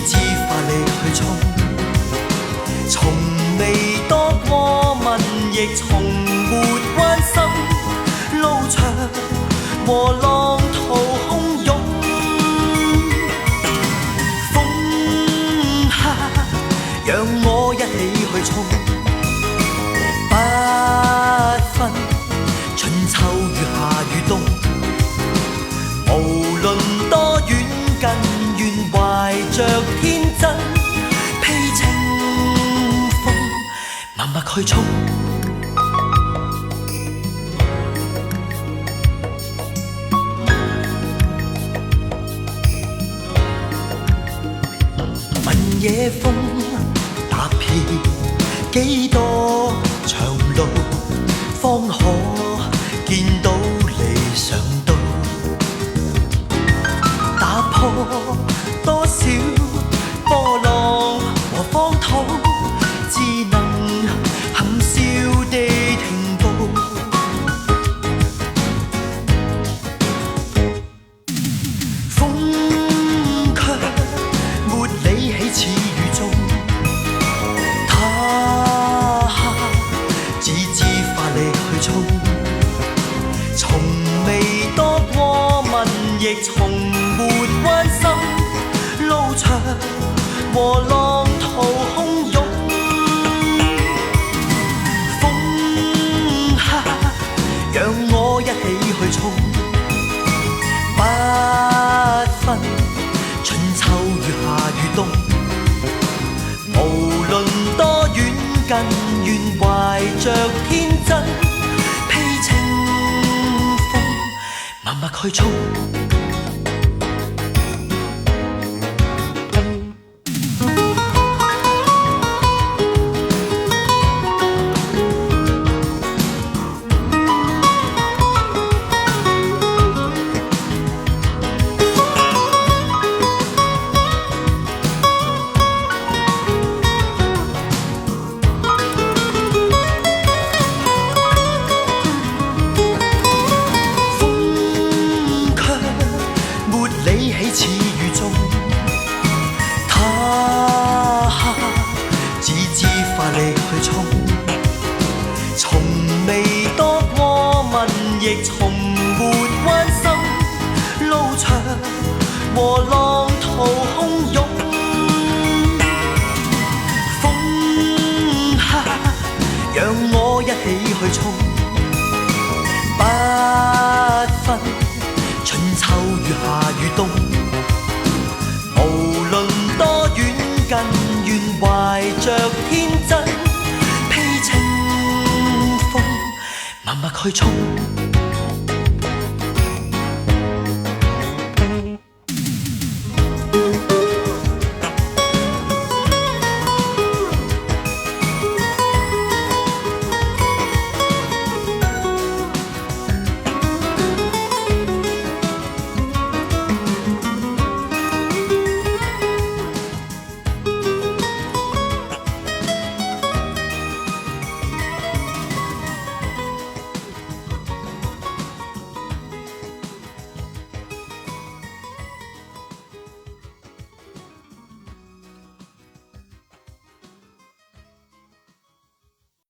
自發力去衝，從未多過問，亦從沒關心。路長和浪途洶湧，風下讓我一起去衝，不分春秋與夏與冬，無論多遠近，願懷着天真，披清風，默默去衝。問野風踏遍幾多長路，方可見到理想道。打破多少波浪和荒土，只能含笑地停步。風卻沒理起似雨中，他只知發力去衝，從未多過問，亦從沒關心。路長和浪途洶湧，風下讓我一起去衝，不分春秋與夏與冬，無論多遠近，願懷着天真，披清風，默默去衝。理起似雨中，他只知發力去衝，從未多過問，亦從沒關心。路長和浪途洶湧，風下讓我一起去衝，不分春秋與夏與冬，無論多遠近，願懷着天真，披清風，默默去衝。